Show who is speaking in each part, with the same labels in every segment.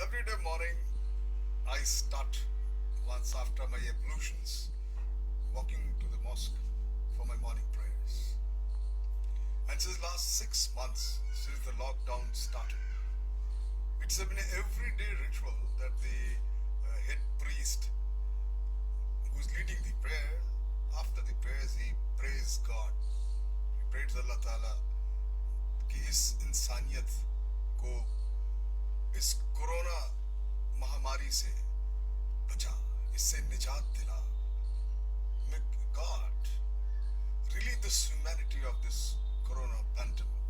Speaker 1: Every day morning, I start once after my ablutions, walking to the mosque for my morning prayers. And since last 6 months, since the lockdown started, it's been an everyday ritual that the head priest who's leading the prayer, after the prayers, he prays God. He prays Allah Ta'ala कि इस इंसानियत को इस corona महामारी से बचा, इससे निजात दिला. May God relieve this humanity of this corona pandemic.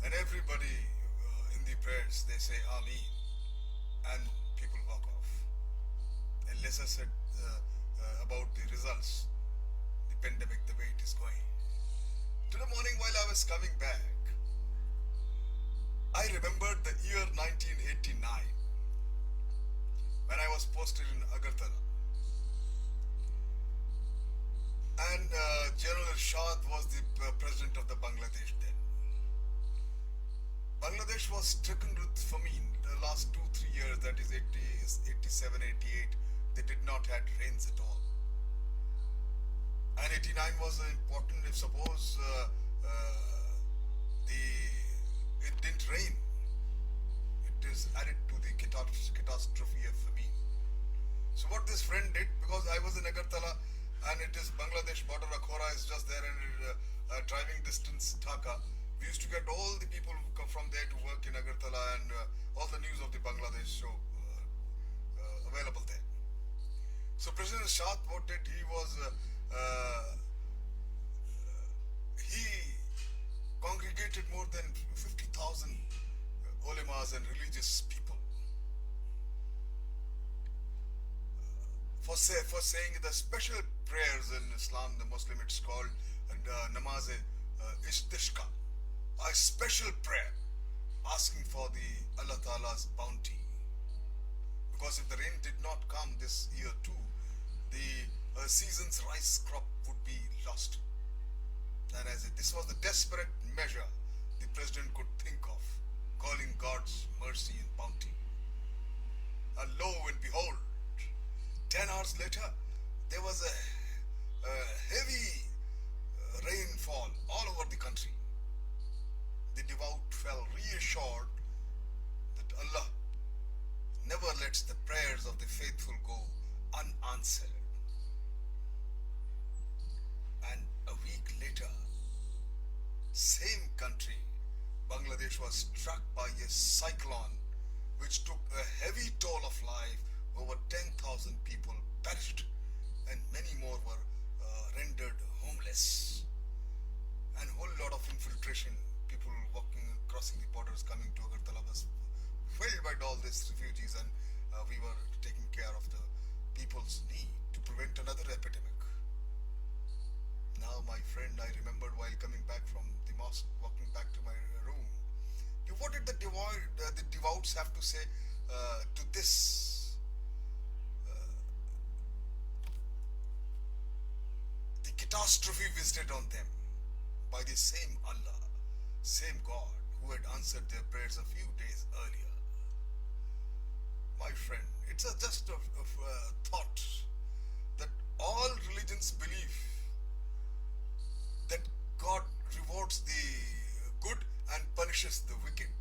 Speaker 1: And everybody in the prayers they say Ameen, and people walk off. And Lisa said about the results, the pandemic, the way it is going. Today morning, while I was coming back, I remembered the year 1989 when I was posted in Agartala. And General Irshad was the president of the Bangladesh then. Bangladesh was stricken with famine the last 2-3 years, that is 87, 88. They did not have rains at all. And 89 was important if suppose it didn't rain. It is added to the catastrophe of famine. So what this friend did, because I was in Agartala and it is Bangladesh border, Akhora is just there and driving distance Dhaka. We used to get all the people who come from there to work in Agartala and all the news of the Bangladesh show available there. So President Shah, what did he was he congregated more than 50,000 ulemas and religious people for saying the special prayers in Islam, the Muslim, it's called namaz istishqa, a special prayer asking for the Allah Ta'ala's bounty. Because if the rain did not come this year too, the season's rice crop would be lost. And as this was the desperate measure the president could think of, calling God's mercy and bounty. And lo and behold, 10 hours later, there was a heavy rainfall all over the country. The devout felt reassured that Allah never lets the prayers of the faithful go unanswered. And a week later, same country, Bangladesh was struck by a cyclone which took a heavy toll of life. Over 10,000 people perished and many more were rendered homeless. And a whole lot of infiltration, people walking, crossing the borders, coming to Agartala was filled by all these refugees, and we were taking care of the people's need to prevent another epidemic. Now, my friend, I remembered while coming back from the mosque, walking back to my room, what did the devouts have to say to this? The catastrophe visited on them by the same Allah, same God who had answered their prayers a few days earlier. My friend, it's just a thought that all religions believe that God rewards the good and punishes the wicked.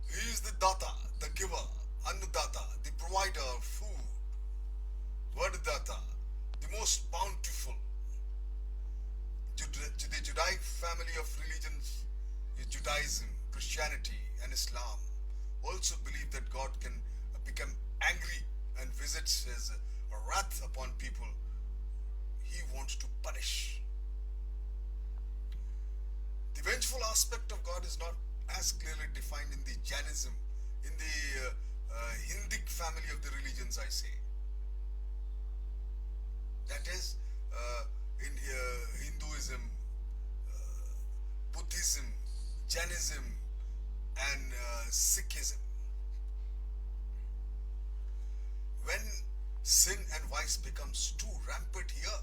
Speaker 1: He is the Data, the giver, Annadata, the provider of food, Vardata, the most bountiful. The Judaic family of religions, Judaism, Christianity, and Islam, also believe that God can become angry and visits his wrath upon people he wants to punish. The vengeful aspect of God is not as clearly defined in the Jainism, in the Hindic family of the religions, I say. That is, in Hinduism, Buddhism, Jainism, and Sikhism. When sin and vice becomes too rampant here,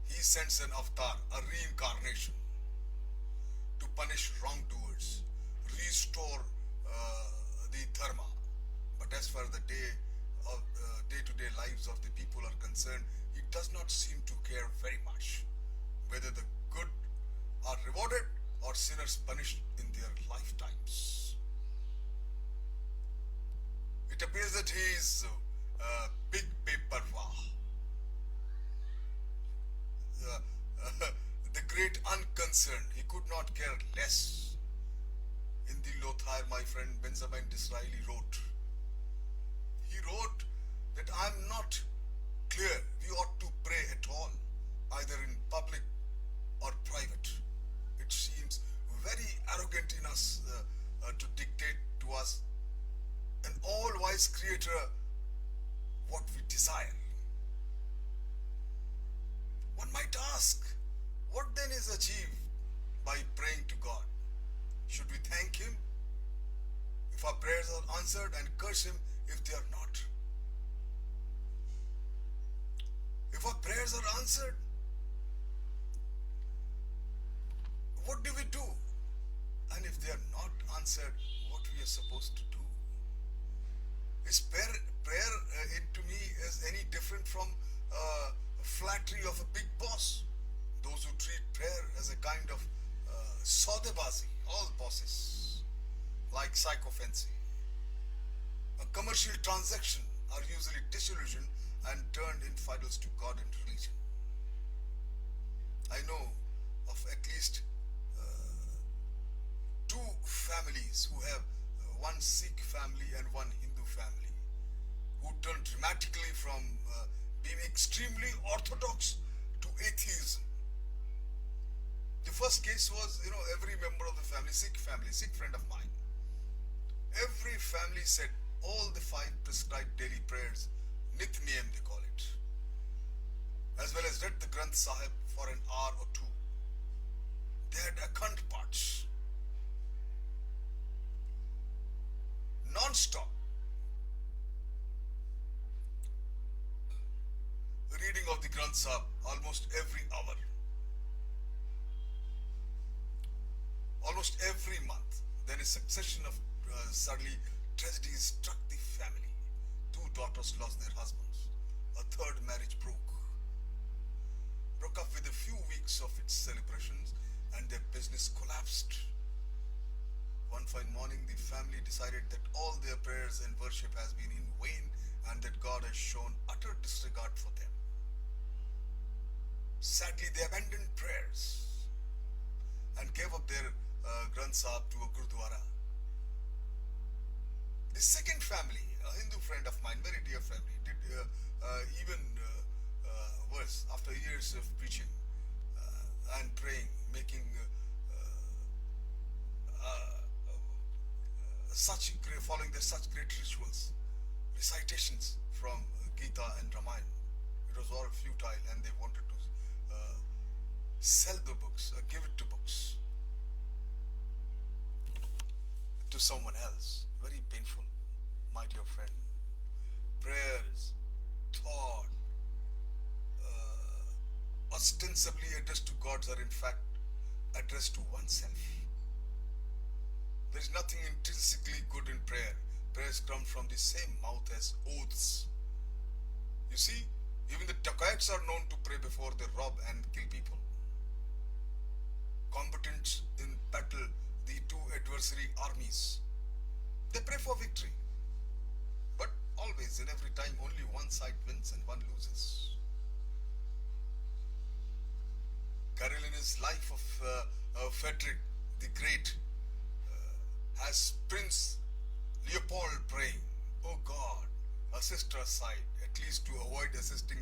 Speaker 1: he sends an avatar, a reincarnation, to punish wrongdoers, restore as far as the day-to-day lives of the people are concerned, he does not seem to care very much whether the good are rewarded or sinners punished in their lifetimes. It appears that he is big beparwa, the great unconcerned. He could not care less. In the Lothar, my friend Benjamin Disraeli wrote, that I am not clear we ought to pray at all, either in public or private. It seems very arrogant in us to dictate to us, an all-wise creator, what we desire. One might ask, what then is achieved by praying to God? Should we thank Him if our prayers are answered and curse Him if they are not? If our prayers are answered, what do we do? And if they are not answered, what we are supposed to do? Is prayer to me is any different from flattery of a big boss? Those who treat prayer as a kind of saudebazi, all bosses, like sycophancy, a commercial transaction, are usually disillusioned and turned infidels to God and religion. I know of at least two families who have one Sikh family and one Hindu family, who turned dramatically from being extremely orthodox to atheism. The first case was, every member of the family, Sikh friend of mine, every family said all the 5 prescribed daily prayers, Nit Niyam they call it, as well as read the Granth Sahib for an hour or 2. They had Akhand Paths, non-stop, reading of the Granth Sahib almost every hour, almost every month. Then a succession of suddenly tragedies struck the family. 2 daughters lost their husbands. A 3rd marriage broke up with a few weeks of its celebrations, and their business collapsed. One fine morning, the family decided that all their prayers and worship has been in vain, and that God has shown utter disregard for them. Sadly, they abandoned prayers and gave up their Granth Sahib to a Gurdwara. The second family, a Hindu friend of mine, very dear family, did even worse. After years of preaching and praying, making following such great rituals, recitations from Gita and Ramayana, it was all futile, and they wanted to sell the books, give it to books, to someone else. Very painful, my dear friend. Prayers, thought, ostensibly addressed to gods are in fact addressed to oneself. There is nothing intrinsically good in prayer. Prayers come from the same mouth as oaths. You see, even the dacoits are known to pray before they rob and kill people. Combatants in battle, the 2 adversary armies, they pray for victory. But always and every time only one side wins and one loses. Karelin's Life of Frederick the Great has Prince Leopold praying, "Oh God, assist our side, at least to avoid assisting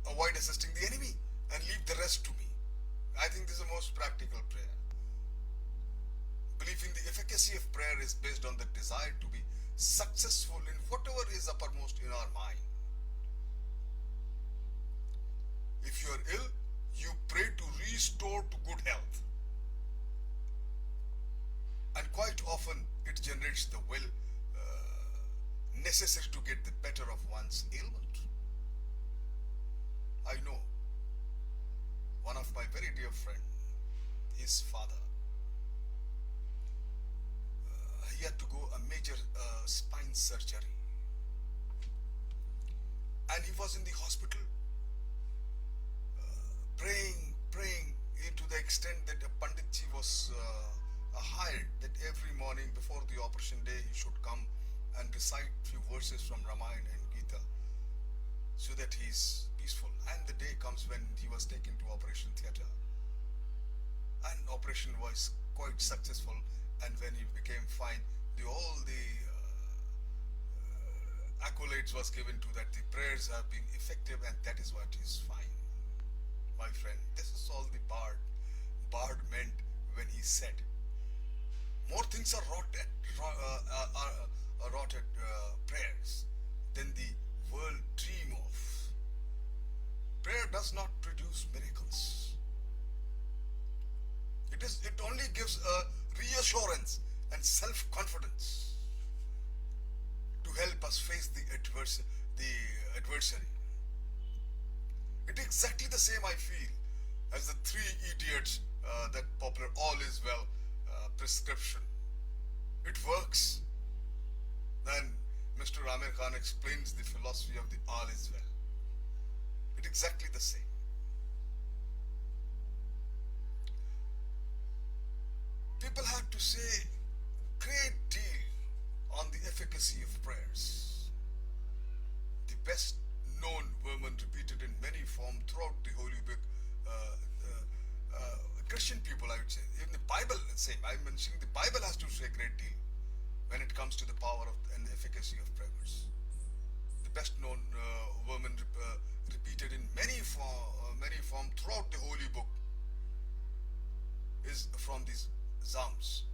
Speaker 1: avoid assisting the enemy, and leave the rest to me." I think this is the most practical prayer. Believing the efficacy of prayer is based on the desire to be successful in whatever is uppermost in our mind. If you are ill, you pray to restore to good health. And quite often it generates the will necessary to get the better of one's ailment. I know one of my very dear friend, his father, he had to major spine surgery, and he was in the hospital praying to the extent that a Panditji was hired that every morning before the operation day he should come and recite few verses from Ramayana and Gita so that he's peaceful. And the day comes when he was taken to operation theatre, and operation was quite successful, and when he became fine, all the accolades was given to that the prayers have been effective, and that is what is fine. My friend, this is all the Bard meant when he said, more things are wrought at prayers than the world dream of. Prayer does not produce miracles. It only gives a reassurance and self-confidence to help us face the adversary. It is exactly the same I feel as the Three Idiots, that popular all is well prescription. It works. Then Mr. Amir Khan explains the philosophy of the all is well. It's exactly the same. People have to say a great deal on the efficacy of prayers. The best known vermin repeated in many forms throughout the Holy Book. Christian people, I would say, even the Bible, same. I'm mentioning the Bible has to say a great deal when it comes to the power of and the efficacy of prayers. The best known vermin repeated in many forms throughout the Holy Book is from these Psalms.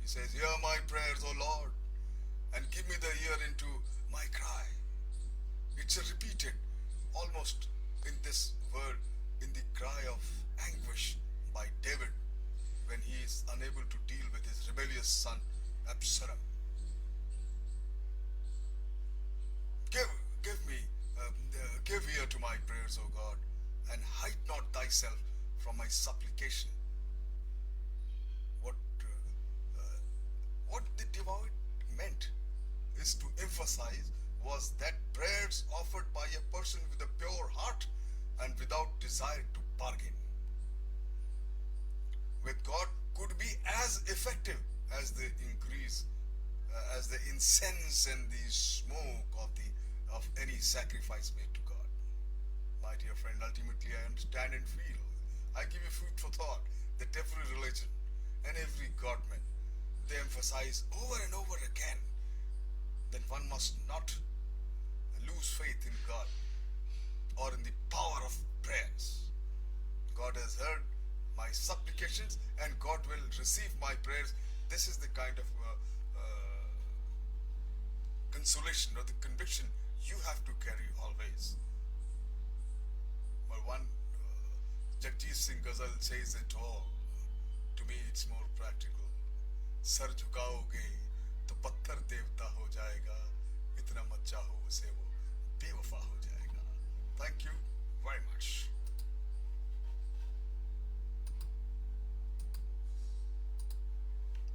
Speaker 1: He says, "Hear my prayers, O Lord, and give me the ear into my cry." It's repeated almost in this world in the cry of anguish by David when he is unable to deal with his rebellious son Absalom. Give ear to my prayers, O God, and hide not thyself from my supplication. What the devout meant is to emphasize was that prayers offered by a person with a pure heart and without desire to bargain with God could be as effective as the incense and the smoke of any sacrifice made to God. My dear friend, ultimately I understand and feel, I give you food for thought, that every religion and every godman, they emphasize over and over again that one must not lose faith in God or in the power of prayers. God has heard my supplications and God will receive my prayers. This is the kind of consolation or the conviction you have to carry always. But one Jagjit Singh Ghazal says it all. To me it's more practical. सर झुकाओगे तो पत्थर देवता हो जाएगा.